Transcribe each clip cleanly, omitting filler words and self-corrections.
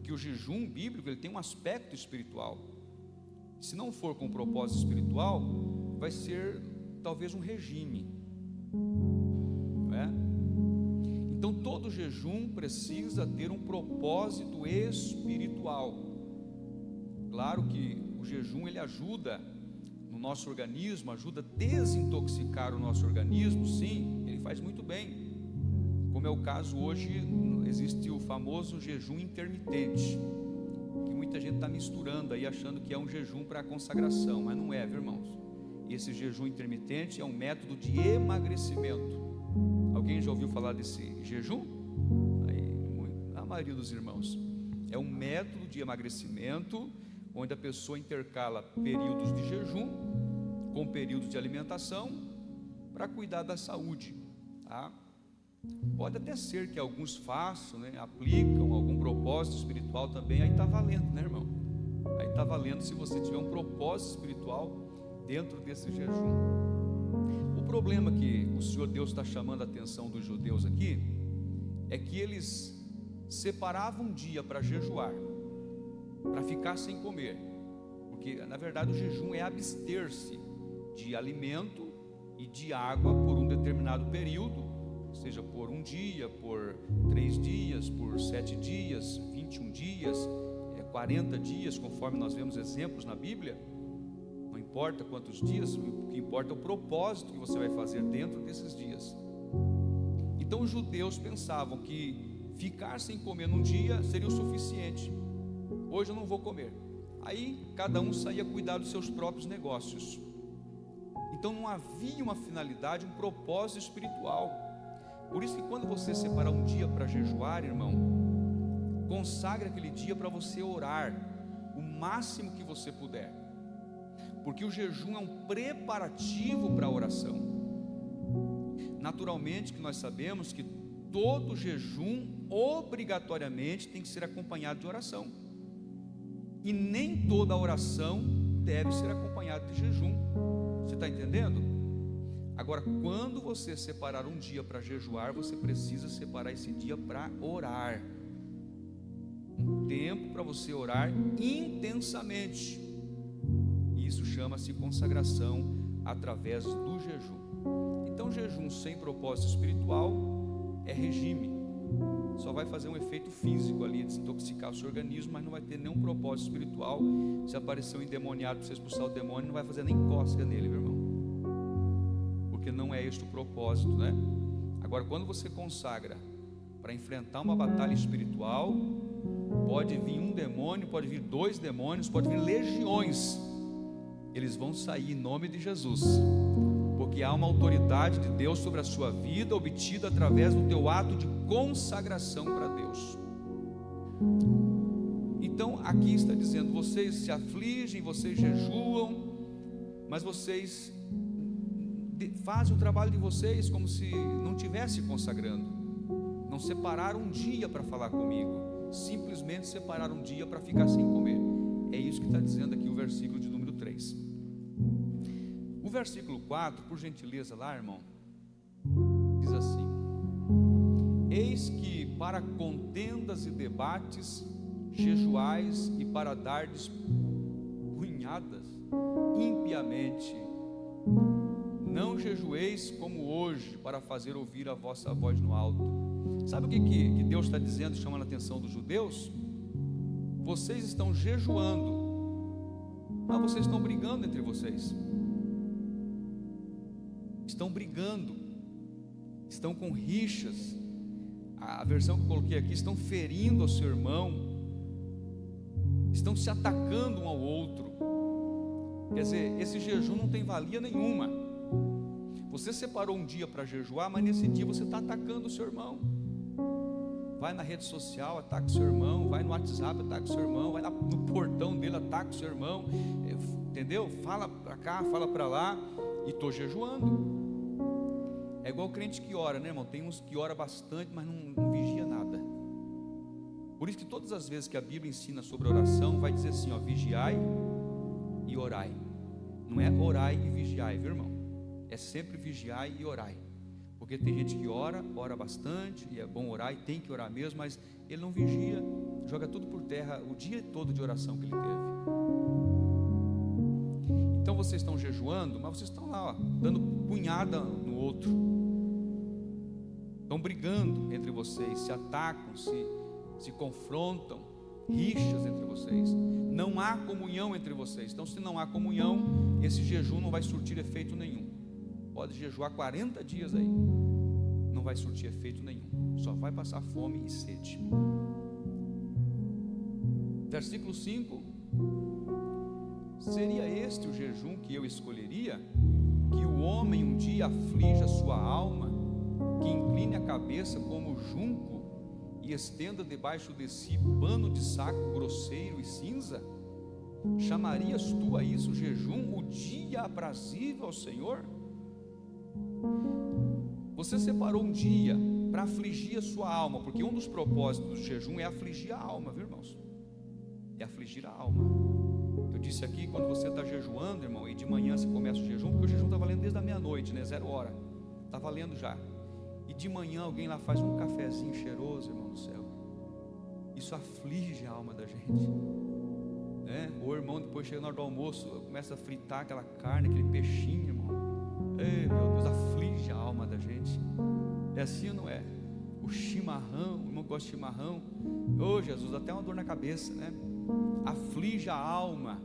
porque o jejum bíblico ele tem um aspecto espiritual. Se não for com propósito espiritual, vai ser talvez um regime, não é? Então todo jejum precisa ter um propósito espiritual. Claro que o jejum ele ajuda no nosso organismo, ajuda a desintoxicar o nosso organismo, sim, ele faz muito bem. Como é o caso hoje, existe o famoso jejum intermitente, que muita gente está misturando aí, achando que é um jejum para consagração, mas não é, viu, irmãos? Esse jejum intermitente é um método de emagrecimento. Alguém já ouviu falar desse jejum? Aí, a maioria dos irmãos. É um método de emagrecimento, onde a pessoa intercala períodos de jejum com períodos de alimentação para cuidar da saúde, tá? Pode até ser que alguns façam, né, aplicam algum propósito espiritual também, aí está valendo, né, irmão? Aí está valendo se você tiver um propósito espiritual dentro desse jejum. O problema que o Senhor Deus está chamando a atenção dos judeus aqui é que eles separavam um dia para jejuar, para ficar sem comer, porque na verdade o jejum é abster-se de alimento e de água por um determinado período, seja por um dia, por 3 dias, por 7 dias, 21 dias, 40 dias, conforme nós vemos exemplos na Bíblia. Não importa quantos dias, o que importa é o propósito que você vai fazer dentro desses dias. Então os judeus pensavam que ficar sem comer num dia seria o suficiente. Hoje eu não vou comer. Aí cada um saía cuidar dos seus próprios negócios. Então não havia uma finalidade, um propósito espiritual. Por isso que quando você separar um dia para jejuar, irmão, consagre aquele dia para você orar o máximo que você puder, porque o jejum é um preparativo para a oração. Naturalmente que nós sabemos que todo jejum obrigatoriamente tem que ser acompanhado de oração, e nem toda oração deve ser acompanhada de jejum. Você está entendendo? Agora, quando você separar um dia para jejuar, você precisa separar esse dia para orar, um tempo para você orar intensamente. Isso chama-se consagração através do jejum. Então, jejum sem propósito espiritual é regime, só vai fazer um efeito físico ali, desintoxicar o seu organismo, mas não vai ter nenhum propósito espiritual. Se aparecer um endemoniado para você expulsar o demônio, não vai fazer nem cócega nele, meu irmão, porque não é este o propósito, né? Agora, quando você consagra para enfrentar uma batalha espiritual, pode vir um demônio, pode vir 2 demônios, pode vir legiões, eles vão sair em nome de Jesus, porque há uma autoridade de Deus sobre a sua vida, obtida através do teu ato de consagração para Deus. Então aqui está dizendo, vocês se afligem, vocês jejuam, mas vocês fazem o trabalho de vocês como se não estivesse consagrando, não separaram um dia para falar comigo, simplesmente separaram um dia para ficar sem comer. É isso que está dizendo aqui o versículo de número 3. O versículo 4, por gentileza lá, irmão, diz assim: eis que para contendas e debates jejuais, e para dardes punhadas impiamente. Não jejueis como hoje, para fazer ouvir a vossa voz no alto. Sabe o que Deus está dizendo, chamando a atenção dos judeus? Vocês estão jejuando, mas vocês estão brigando entre vocês. Estão brigando, estão com rixas. A versão que eu coloquei aqui, estão ferindo ao seu irmão, estão se atacando um ao outro. Quer dizer, esse jejum não tem valia nenhuma. Você separou um dia para jejuar, mas nesse dia você está atacando o seu irmão. Vai na rede social, ataca o seu irmão. Vai no WhatsApp, ataca o seu irmão. Vai lá no portão dele, ataca o seu irmão. Entendeu? Fala para cá, fala para lá. E estou jejuando. É igual o crente que ora, né, irmão? Tem uns que ora bastante, mas não vigia nada. Por isso que todas as vezes que a Bíblia ensina sobre oração, vai dizer assim, ó, vigiai e orai. Não é orai e vigiai, viu, irmão? É sempre vigiai e orai. Porque tem gente que ora bastante, e é bom orar, e tem que orar mesmo, mas ele não vigia, joga tudo por terra o dia todo de oração que ele teve. Então vocês estão jejuando, mas vocês estão lá, ó, dando punhada no outro, estão brigando entre vocês, se atacam, se confrontam, rixas entre vocês, não há comunhão entre vocês. Então, se não há comunhão, esse jejum não vai surtir efeito nenhum. Pode jejuar 40 dias aí, não vai surtir efeito nenhum, só vai passar fome e sede. Versículo 5: seria este o jejum que eu escolheria? Que o homem um dia aflija sua alma, que incline a cabeça como junco e estenda debaixo de si pano de saco grosseiro e cinza? Chamarias tu a isso jejum, o dia aprazível ao Senhor? Você separou um dia para afligir a sua alma, porque um dos propósitos do jejum é afligir a alma, viu, irmãos? É afligir a alma. Eu disse aqui, quando você está jejuando, irmão, e de manhã você começa o jejum, porque o jejum está valendo desde a meia-noite, né? 0 hora, está valendo já. E de manhã alguém lá faz um cafezinho cheiroso, irmão do céu. Isso aflige a alma da gente, né? O irmão depois chega na hora do almoço, começa a fritar aquela carne, aquele peixinho, irmão. Ei, meu Deus, aflige a alma da gente. É assim ou não é? O chimarrão, o irmão gosta de chimarrão. Ô Jesus, até uma dor na cabeça, né? Aflige a alma.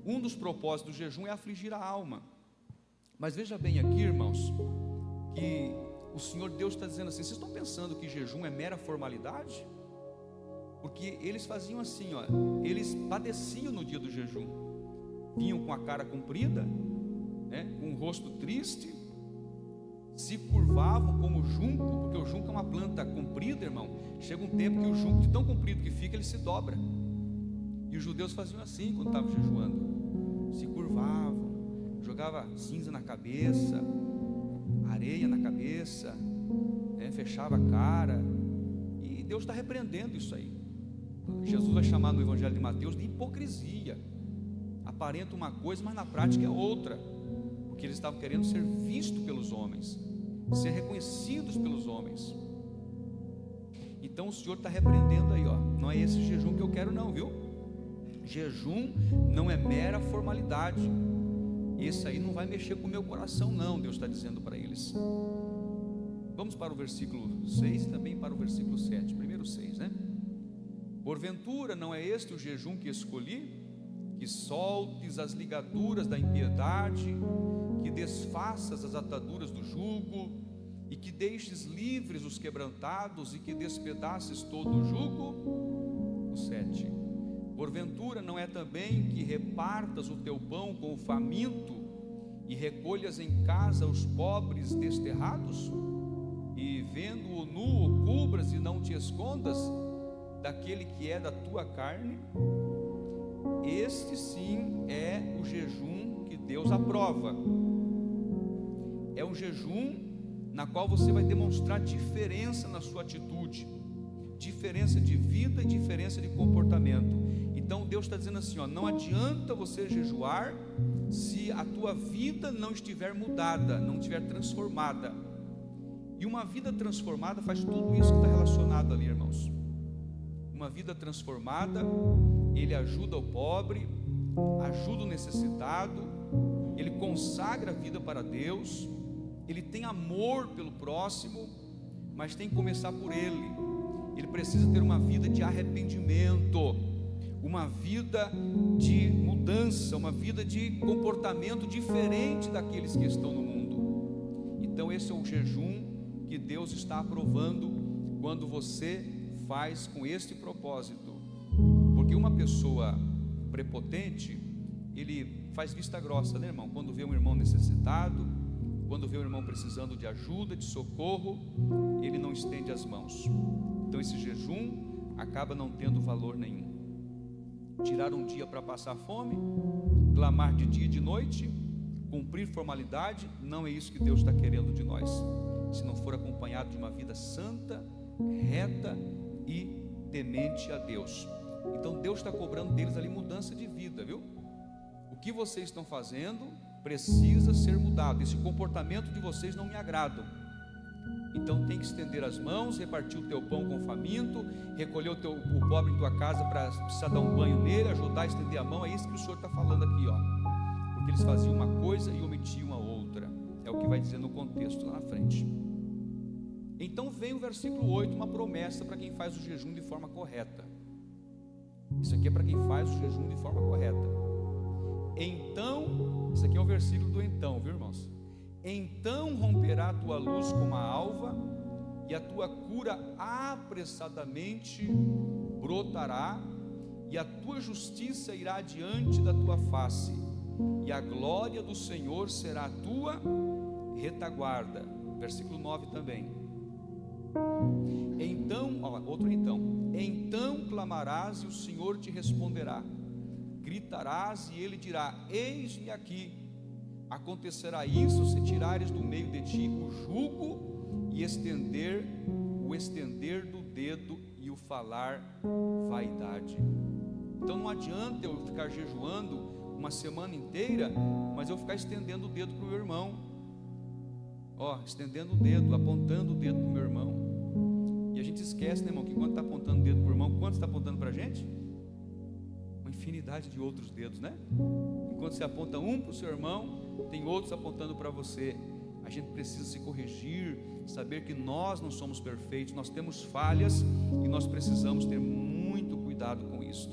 Um dos propósitos do jejum é afligir a alma. Mas veja bem aqui, irmãos, que o Senhor Deus está dizendo assim: vocês estão pensando que jejum é mera formalidade? Porque eles faziam assim, ó, eles padeciam no dia do jejum, vinham com a cara comprida, né, com o rosto triste, se curvavam como junco, porque o junco é uma planta comprida, irmão. Chega um tempo que o junco, de tão comprido que fica, ele se dobra. E os judeus faziam assim quando estavam jejuando, se curvavam, jogava cinza na cabeça, areia na cabeça, né, fechava a cara. E Deus está repreendendo isso aí. Jesus vai chamar no Evangelho de Mateus de hipocrisia. Aparenta uma coisa, mas na prática é outra, porque eles estavam querendo ser vistos pelos homens, ser reconhecidos pelos homens. Então o Senhor está repreendendo aí, ó. Não é esse jejum que eu quero não, viu? Jejum não é mera formalidade. Esse aí não vai mexer com o meu coração não, Deus está dizendo para eles. Vamos para o versículo 6 e também para o versículo 7. Primeiro 6, né? Porventura não é este o jejum que escolhi? Que soltes as ligaduras da impiedade, que desfaças as ataduras do jugo, e que deixes livres os quebrantados, e que despedaces todo o jugo? O 7. Porventura não é também que repartas o teu pão com o faminto, e recolhas em casa os pobres desterrados? E vendo-o nu, o cubras e não te escondas daquele que é da tua carne? Este sim é o jejum que Deus aprova. É um jejum na qual você vai demonstrar diferença na sua atitude, diferença de vida e diferença de comportamento. Então Deus está dizendo assim, ó, não adianta você jejuar se a tua vida não estiver mudada, não estiver transformada. E uma vida transformada faz tudo isso que está relacionado ali, irmãos. Uma vida transformada, ele ajuda o pobre, ajuda o necessitado, ele consagra a vida para Deus, ele tem amor pelo próximo, mas tem que começar por ele. Ele precisa ter uma vida de arrependimento, uma vida de mudança, uma vida de comportamento diferente daqueles que estão no mundo. Então esse é o jejum que Deus está aprovando quando você faz com este propósito. Porque uma pessoa prepotente, ele faz vista grossa, né, irmão? Quando vê um irmão necessitado, quando vê um irmão precisando de ajuda, de socorro, ele não estende as mãos. Então esse jejum acaba não tendo valor nenhum. Tirar um dia para passar fome, clamar de dia e de noite, cumprir formalidade, não é isso que Deus está querendo de nós, se não for acompanhado de uma vida santa, reta e temente a Deus. Então Deus está cobrando deles ali mudança de vida, viu? O que vocês estão fazendo precisa ser mudado. Esse comportamento de vocês não me agrada. Então tem que estender as mãos, repartir o teu pão com o faminto, recolher o pobre em tua casa para precisar dar um banho nele, ajudar a estender a mão. É isso que o Senhor está falando aqui, ó. Porque eles faziam uma coisa e omitiam a outra. É o que vai dizer no contexto lá na frente. Então vem o versículo 8, uma promessa para quem faz o jejum de forma correta. Isso aqui é para quem faz o jejum de forma correta. Então, isso aqui é o versículo do então, viu, irmãos? Então romperá a tua luz como a alva, e a tua cura apressadamente brotará, e a tua justiça irá diante da tua face, e a glória do Senhor será a tua retaguarda. Versículo 9 também. Então, outro então clamarás e o Senhor te responderá, gritarás e ele dirá: eis-me aqui. Acontecerá isso se tirares do meio de ti o jugo e o estender do dedo e o falar vaidade. Então não adianta eu ficar jejuando uma semana inteira, mas eu ficar estendendo o dedo para o meu irmão, estendendo o dedo, apontando o dedo para o meu irmão. E a gente esquece, né, irmão, que quando está apontando o dedo para o irmão, quanto está apontando para a gente? Uma infinidade de outros dedos, né? Enquanto você aponta um para o seu irmão, tem outros apontando para você. A gente precisa se corrigir, saber que nós não somos perfeitos, nós temos falhas e nós precisamos ter muito cuidado com isso.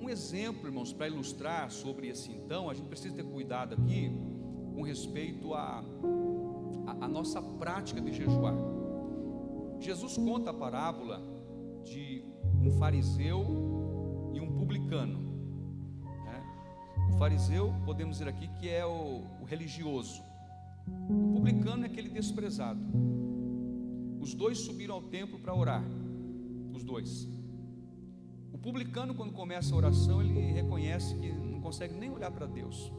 Um exemplo, irmãos, para ilustrar sobre esse então, a gente precisa ter cuidado aqui com respeito à nossa prática de jejuar. Jesus conta a parábola de um fariseu e um publicano, né? O fariseu, podemos dizer aqui, que é o religioso. O publicano é aquele desprezado. Os dois subiram ao templo para orar, os dois. O publicano, quando começa a oração, ele reconhece que não consegue nem olhar para Deus.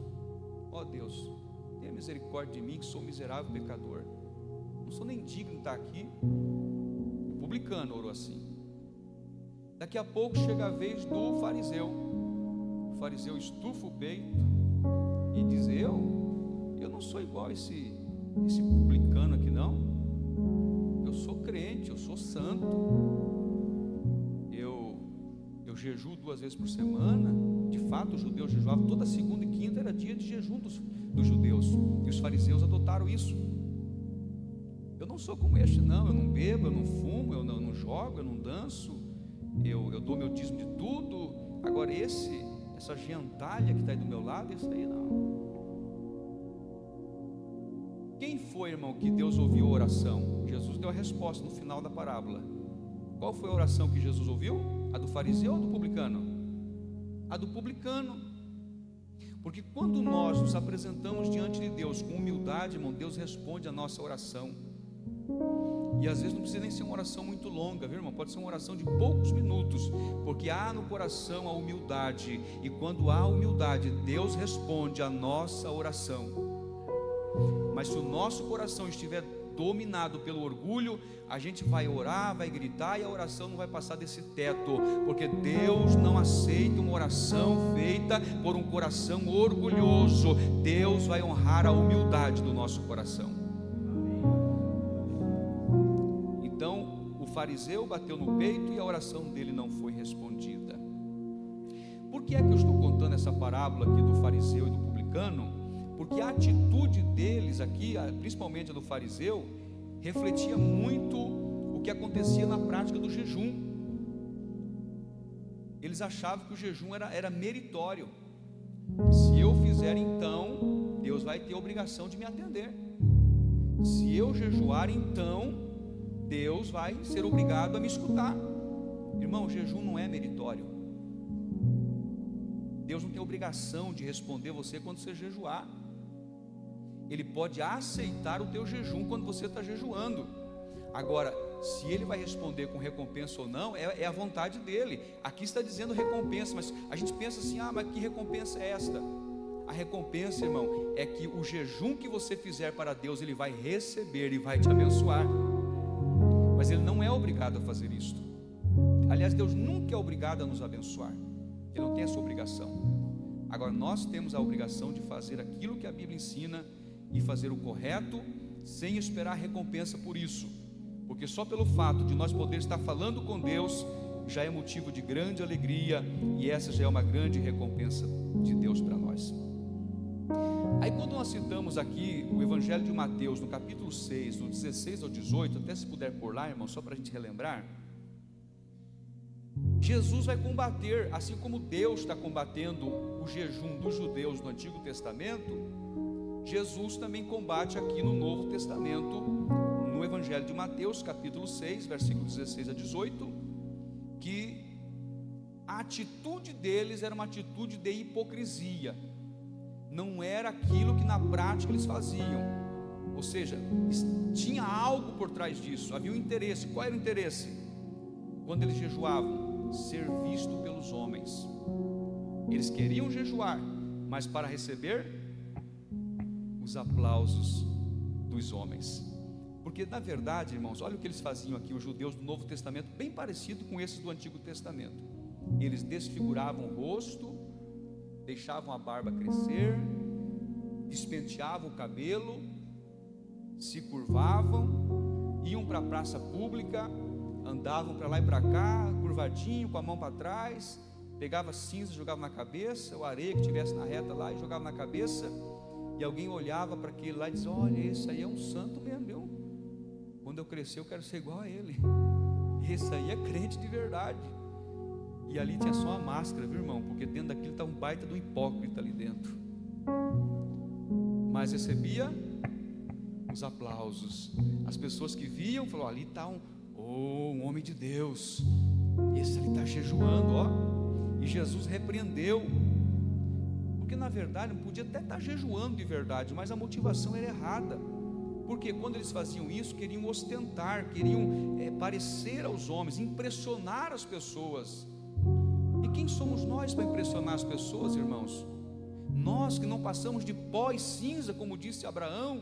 Deus, tenha misericórdia de mim, que sou um miserável pecador, não sou nem digno de estar aqui. O publicano orou assim. Daqui a pouco chega a vez do fariseu. O fariseu estufa o peito e diz: eu não sou igual a esse publicano aqui, não. Eu sou crente, eu sou santo, eu jejuo 2 vezes por semana. De fato, os judeus jejuavam toda segunda e quinta, era dia de jejum dos judeus, e os fariseus adotaram isso. Eu não sou como este, não. Eu não bebo, eu não fumo, eu não jogo, eu não danço, eu dou meu dízimo de tudo. Agora essa gentalha que está aí do meu lado, isso aí não. Quem foi, irmão, que Deus ouviu a oração? Jesus deu a resposta no final da parábola. Qual foi a oração que Jesus ouviu? A do fariseu ou do publicano? A do publicano. Porque quando nós nos apresentamos diante de Deus com humildade, irmão, Deus responde a nossa oração. E às vezes não precisa nem ser uma oração muito longa, viu, irmão? Pode ser uma oração de poucos minutos, porque há no coração a humildade, e quando há humildade, Deus responde a nossa oração. Mas se o nosso coração estiver dominado pelo orgulho, a gente vai orar, vai gritar, e a oração não vai passar desse teto, porque Deus não aceita uma oração feita por um coração orgulhoso. Deus vai honrar a humildade do nosso coração. Então o fariseu bateu no peito e a oração dele não foi respondida. Por que é que eu estou contando essa parábola aqui do fariseu e do publicano? Porque a atitude deles aqui, principalmente a do fariseu, refletia muito o que acontecia na prática do jejum. Eles achavam que o jejum era meritório. Se eu fizer, então Deus vai ter a obrigação de me atender. Se eu jejuar, então Deus vai ser obrigado a me escutar. Irmão, o jejum não é meritório. Deus não tem obrigação de responder você quando você jejuar. Ele pode aceitar o teu jejum quando você está jejuando. Agora, se ele vai responder com recompensa ou não, é a vontade dele. Aqui está dizendo recompensa, mas a gente pensa assim: mas que recompensa é esta? A recompensa, irmão, é que o jejum que você fizer para Deus, Ele vai receber e vai te abençoar. Mas Ele não é obrigado a fazer isto. Aliás, Deus nunca é obrigado a nos abençoar. Ele não tem essa obrigação. Agora, nós temos a obrigação de fazer aquilo que a Bíblia ensina e fazer o correto sem esperar recompensa por isso, porque só pelo fato de nós poder estar falando com Deus já é motivo de grande alegria, e essa já é uma grande recompensa de Deus para nós. Aí quando nós citamos aqui o Evangelho de Mateus, no capítulo 6, do 16 ao 18, até se puder pôr lá, irmão, só para a gente relembrar, Jesus vai combater, assim como Deus está combatendo o jejum dos judeus no Antigo Testamento, Jesus também combate aqui no Novo Testamento, no Evangelho de Mateus, capítulo 6, versículo 16 a 18, que a atitude deles era uma atitude de hipocrisia, não era aquilo que na prática eles faziam, ou seja, tinha algo por trás disso, havia um interesse. Qual era o interesse? Quando eles jejuavam, ser visto pelos homens. Eles queriam jejuar, mas para receber os aplausos dos homens. Porque na verdade, irmãos, olha o que eles faziam aqui, os judeus do Novo Testamento, bem parecido com esses do Antigo Testamento. Eles desfiguravam o rosto, deixavam a barba crescer, despenteavam o cabelo, se curvavam, iam para a praça pública, andavam para lá e para cá, curvadinho, com a mão para trás, pegava cinza, jogava na cabeça, ou areia que tivesse na reta lá e jogava na cabeça, e alguém olhava para aquele lá e dizia: olha, esse aí é um santo mesmo, viu? Quando eu crescer eu quero ser igual a ele, esse aí é crente de verdade. E ali tinha só uma máscara, viu, irmão? Porque dentro daquilo estava um baita do hipócrita ali dentro, mas recebia os aplausos. As pessoas que viam falaram: ali está um homem de Deus, esse ali está jejuando, ó. E Jesus repreendeu, porque na verdade não podia até estar jejuando de verdade, mas a motivação era errada. Porque quando eles faziam isso, queriam ostentar, queriam parecer aos homens, impressionar as pessoas. E quem somos nós para impressionar as pessoas, irmãos? Nós que não passamos de pó e cinza, como disse Abraão.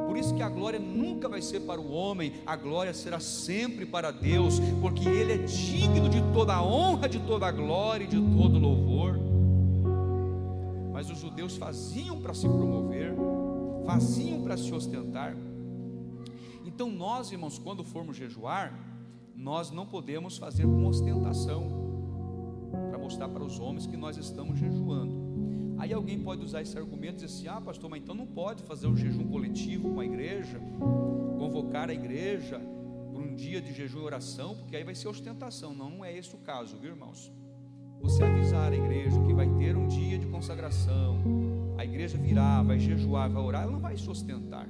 Por isso que a glória nunca vai ser para o homem, a glória será sempre para Deus, porque Ele é digno de toda a honra, de toda a glória e de todo louvor. Mas os judeus faziam para se promover, faziam para se ostentar. Então nós, irmãos, quando formos jejuar, nós não podemos fazer com ostentação, para mostrar para os homens que nós estamos jejuando. Aí alguém pode usar esse argumento e dizer assim: ah, pastor, mas então não pode fazer um jejum coletivo com a igreja, convocar a igreja por um dia de jejum e oração, porque aí vai ser ostentação. Não, não é esse o caso, viu, irmãos? Você avisar a igreja que vai ter um dia de consagração, a igreja virá, vai jejuar, vai orar, ela não vai se ostentar.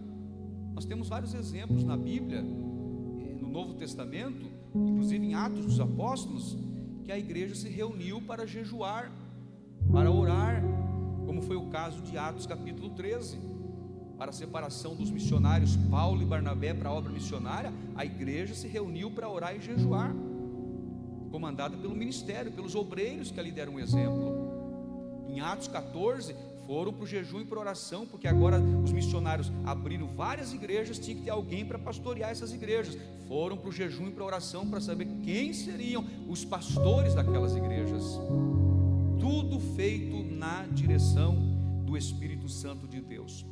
Nós temos vários exemplos na Bíblia, no Novo Testamento, inclusive em Atos dos Apóstolos, que a igreja se reuniu para jejuar, para orar, como foi o caso de Atos capítulo 13, para a separação dos missionários Paulo e Barnabé para a obra missionária. A igreja se reuniu para orar e jejuar, comandada pelo ministério, pelos obreiros que ali deram um exemplo. Em Atos 14 foram para o jejum e para a oração, porque agora os missionários abriram várias igrejas, tinha que ter alguém para pastorear essas igrejas. Foram para o jejum e para a oração para saber quem seriam os pastores daquelas igrejas. Tudo feito na direção do Espírito Santo de Deus.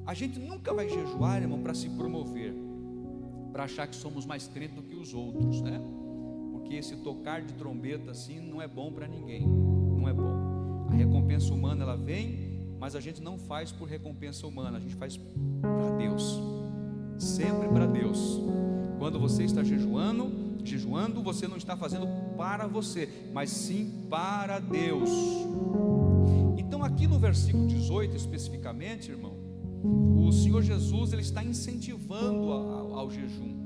A gente nunca vai jejuar, irmão, para se promover, para achar que somos mais crentes do que os outros, né? Porque esse tocar de trombeta assim não é bom para ninguém, não é bom. A recompensa humana ela vem, mas a gente não faz por recompensa humana, a gente faz para Deus, sempre para Deus. Quando você está jejuando, você não está fazendo para você, mas sim para Deus. Então aqui no versículo 18 especificamente, irmão, o Senhor Jesus ele está incentivando ao jejum.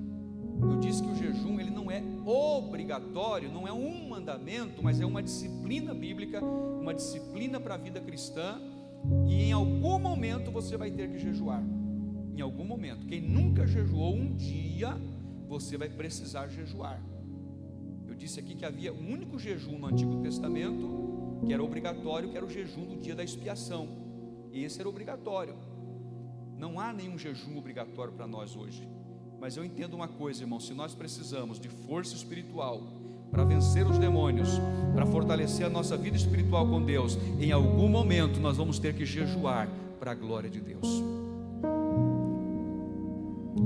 Eu disse que o jejum ele não é obrigatório, não é um mandamento, mas é uma disciplina bíblica, uma disciplina para a vida cristã, e em algum momento você vai ter que jejuar. Em algum momento. Quem nunca jejuou um dia, você vai precisar jejuar. Eu disse aqui que havia um único jejum no Antigo Testamento que era obrigatório, que era o jejum do dia da expiação. E esse era obrigatório. Não há nenhum jejum obrigatório para nós hoje. Mas eu entendo uma coisa, irmão: se nós precisamos de força espiritual para vencer os demônios, para fortalecer a nossa vida espiritual com Deus, em algum momento nós vamos ter que jejuar para a glória de Deus.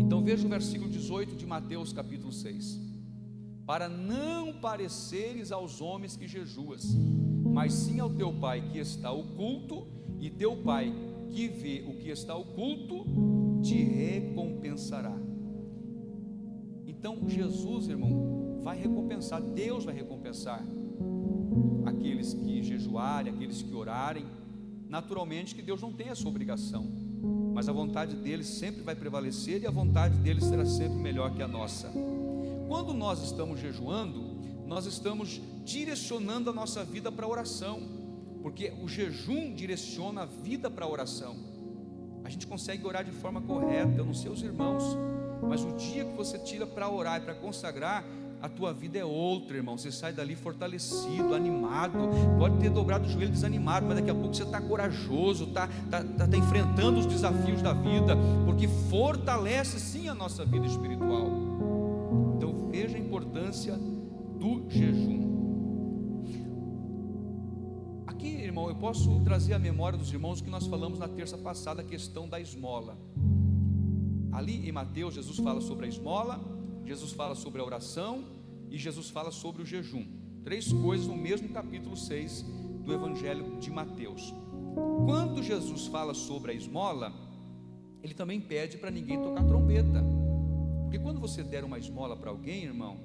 Então veja o versículo 18 de Mateus capítulo 6: para não pareceres aos homens que jejuas, mas sim ao teu pai que está oculto, e teu pai que vê o que está oculto te recompensará. Então Jesus, irmão, vai recompensar, Deus vai recompensar aqueles que jejuarem, aqueles que orarem. Naturalmente que Deus não tem essa obrigação, mas a vontade dele sempre vai prevalecer, e a vontade dele será sempre melhor que a nossa. Quando nós estamos jejuando, nós estamos direcionando a nossa vida para a oração, porque o jejum direciona a vida para a oração. A gente consegue orar de forma correta. Eu não sei os irmãos, mas o dia que você tira para orar e para consagrar, a tua vida é outra, irmão. Você sai dali fortalecido, animado. Pode ter dobrado o joelho desanimado, mas daqui a pouco você está corajoso, está enfrentando os desafios da vida, porque fortalece sim a nossa vida espiritual. Então veja a importância do jejum. Aqui, irmão, eu posso trazer à memória dos irmãos que nós falamos na terça passada, a questão da esmola. Ali em Mateus, Jesus fala sobre a esmola, Jesus fala sobre a oração e Jesus fala sobre o jejum. 3 coisas no mesmo capítulo 6 do Evangelho de Mateus. Quando Jesus fala sobre a esmola, ele também pede para ninguém tocar trombeta, porque quando você der uma esmola para alguém, irmão,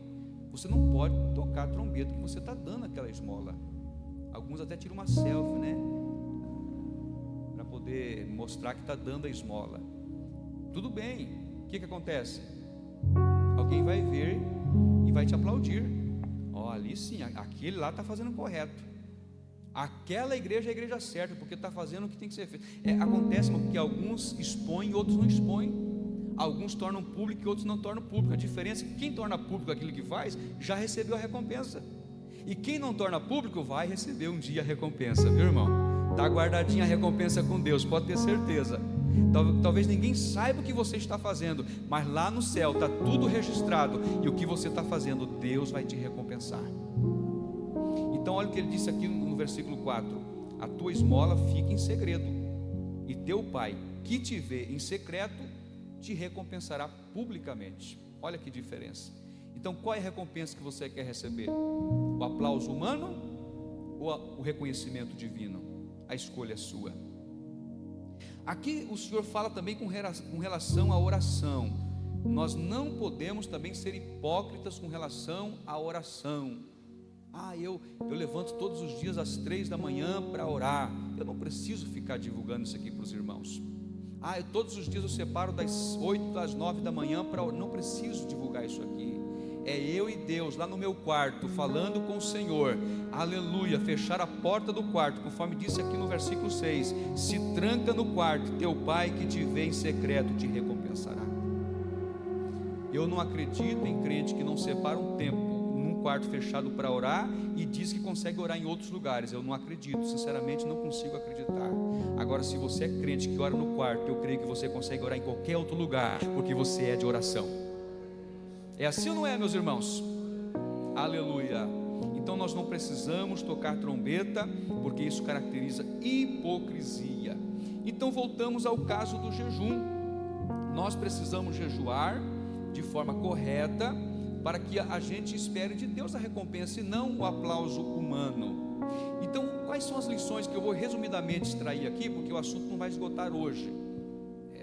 você não pode tocar a trombeta que você está dando aquela esmola. Alguns até tiram uma selfie, né, para poder mostrar que está dando a esmola. Tudo bem, o que acontece? Alguém vai ver e vai te aplaudir. Ali sim, aquele lá está fazendo correto, aquela igreja é a igreja certa, porque está fazendo o que tem que ser feito. Acontece, porque alguns expõem e outros não expõem, alguns tornam público e outros não tornam público. A diferença é que quem torna público aquilo que faz, já recebeu a recompensa, e quem não torna público, vai receber um dia a recompensa, viu, irmão? Está guardadinha a recompensa com Deus, pode ter certeza. Talvez ninguém saiba o que você está fazendo, mas lá no céu está tudo registrado, e o que você está fazendo, Deus vai te recompensar. Então olha o que ele disse aqui no versículo 4: a tua esmola fica em segredo, e teu pai que te vê em secreto te recompensará publicamente. Olha que diferença. Então qual é a recompensa que você quer receber? O aplauso humano ou o reconhecimento divino? A escolha é sua. Aqui o Senhor fala também com relação à oração. Nós não podemos também ser hipócritas com relação à oração. Eu levanto todos os dias às 3 da manhã para orar. Eu não preciso ficar divulgando isso aqui para os irmãos. Todos os dias eu separo das 8 às 9 da manhã para orar. Não preciso divulgar isso aqui. É eu e Deus lá no meu quarto, falando com o Senhor, aleluia. Fechar a porta do quarto, conforme disse aqui no versículo 6: se tranca no quarto, teu pai que te vê em secreto te recompensará. Eu não acredito em crente que não separa um tempo num quarto fechado para orar e diz que consegue orar em outros lugares. Eu não acredito, sinceramente não consigo acreditar. Agora, se você é crente que ora no quarto, eu creio que você consegue orar em qualquer outro lugar, porque você é de oração. É assim ou não é, meus irmãos? Aleluia. Então nós não precisamos tocar trombeta, porque isso caracteriza hipocrisia. Então voltamos ao caso do jejum. Nós precisamos jejuar de forma correta, para que a gente espere de Deus a recompensa e não o aplauso humano. Então quais são as lições que eu vou resumidamente extrair aqui, porque o assunto não vai esgotar hoje,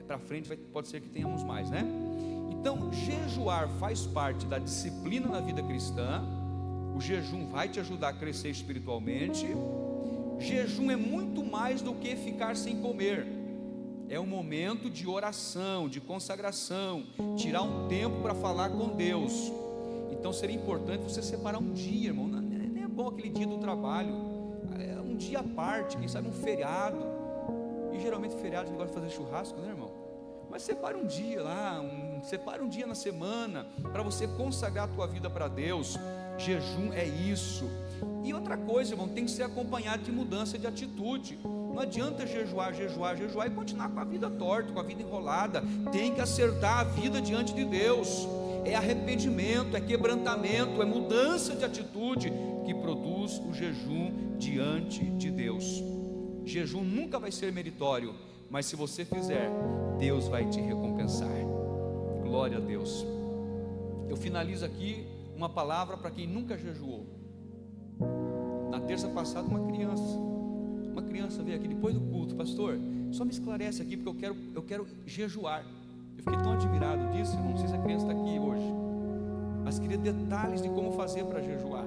para frente pode ser que tenhamos mais, né? Então jejuar faz parte da disciplina na vida cristã. O jejum vai te ajudar a crescer espiritualmente. Jejum é muito mais do que ficar sem comer. É um momento de oração, de consagração, tirar um tempo para falar com Deus. Então seria importante você separar um dia, irmão. Nem é bom aquele dia do trabalho, é um dia à parte, quem sabe um feriado. E geralmente feriado a gente gosta de fazer churrasco, né, irmão? Mas separe um dia lá, separe um dia na semana, para você consagrar a tua vida para Deus. Jejum é isso. E outra coisa, irmão, tem que ser acompanhado de mudança de atitude. Não adianta jejuar e continuar com a vida torta, com a vida enrolada. Tem que acertar a vida diante de Deus. É arrependimento, é quebrantamento, é mudança de atitude que produz o jejum diante de Deus. Jejum nunca vai ser meritório, mas se você fizer, Deus vai te recompensar. Glória a Deus. Eu finalizo aqui uma palavra para quem nunca jejuou. Na terça passada uma criança veio aqui depois do culto: pastor, só me esclarece aqui porque eu quero jejuar. Eu fiquei tão admirado disso. Eu não sei se a criança está aqui hoje, mas queria detalhes de como fazer para jejuar.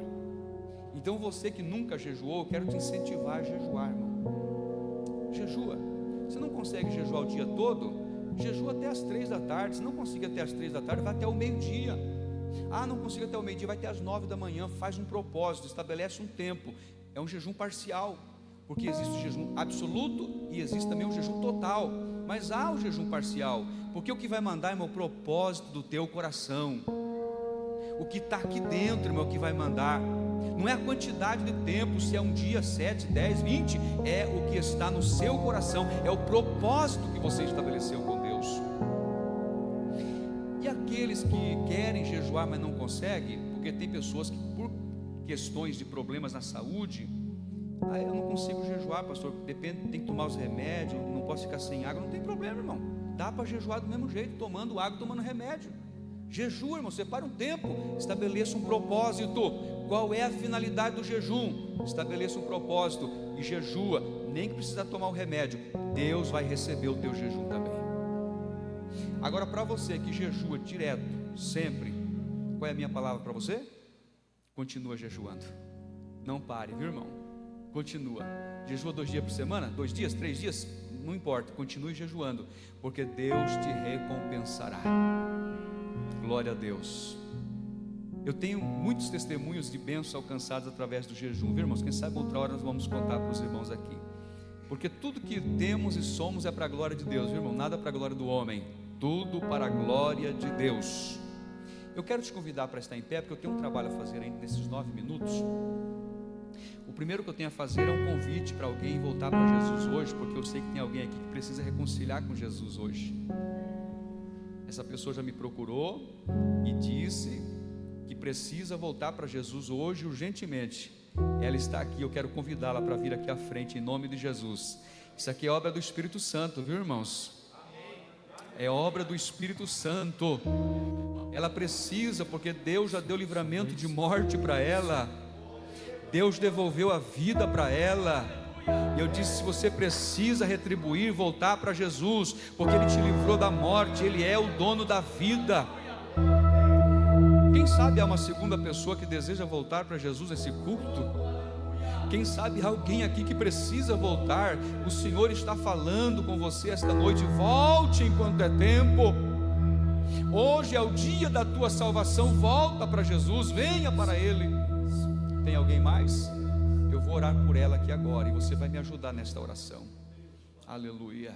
Então você que nunca jejuou, eu quero te incentivar a jejuar, irmão. Jejua. Você não consegue jejuar o dia todo? Jejua até as 3 da tarde. Se não conseguir até as 3 da tarde, vai até o meio-dia. Não consigo até o meio-dia, vai até as 9 da manhã. Faz um propósito, estabelece um tempo. É um jejum parcial, porque existe o jejum absoluto e existe também o jejum total. Mas há o jejum parcial, porque o que vai mandar, irmão, é o propósito do teu coração. O que está aqui dentro, irmão, é o que vai mandar. Não é a quantidade de tempo, se é um dia, 7, 10, 20. É o que está no seu coração. É o propósito que você estabeleceu com Deus. E aqueles que querem jejuar, mas não conseguem, porque tem pessoas que por questões de problemas na saúde, eu não consigo jejuar, pastor, depende, tem que tomar os remédios, não posso ficar sem água. Não tem problema, irmão, dá para jejuar do mesmo jeito, tomando água, tomando remédio. Jejua, irmão, separa um tempo, estabeleça um propósito. Qual é a finalidade do jejum? Estabeleça um propósito e jejua, nem que precisa tomar o remédio. Deus vai receber o teu jejum também. Agora, para você que jejua direto, sempre, qual é a minha palavra para você? Continua jejuando, não pare, viu, irmão? Continua. Jejua 2 dias por semana, 2 dias, 3 dias, não importa, continue jejuando, porque Deus te recompensará. Glória a Deus. Eu tenho muitos testemunhos de bênçãos alcançados através do jejum, viu, irmãos? Quem sabe outra hora nós vamos contar para os irmãos aqui, porque tudo que temos e somos é para a glória de Deus, viu, irmão? Nada para a glória do homem, tudo para a glória de Deus. Eu quero te convidar para estar em pé, porque eu tenho um trabalho a fazer ainda nesses 9 minutos. O primeiro que eu tenho a fazer é um convite para alguém voltar para Jesus hoje, porque eu sei que tem alguém aqui que precisa reconciliar com Jesus hoje. Essa pessoa já me procurou e disse que precisa voltar para Jesus hoje urgentemente. Ela está aqui, eu quero convidá-la para vir aqui à frente em nome de Jesus. Isso aqui é obra do Espírito Santo, viu, irmãos? É obra do Espírito Santo. Ela precisa, porque Deus já deu livramento de morte para ela. Deus devolveu a vida para ela. E eu disse: se você precisa retribuir, voltar para Jesus, porque Ele te livrou da morte, Ele é o dono da vida. Quem sabe há uma segunda pessoa que deseja voltar para Jesus nesse culto? Quem sabe há alguém aqui que precisa voltar? O Senhor está falando com você esta noite: volte enquanto é tempo. Hoje é o dia da tua salvação. Volta para Jesus, venha para Ele. Tem alguém mais? Eu vou orar por ela aqui agora e você vai me ajudar nesta oração. Aleluia.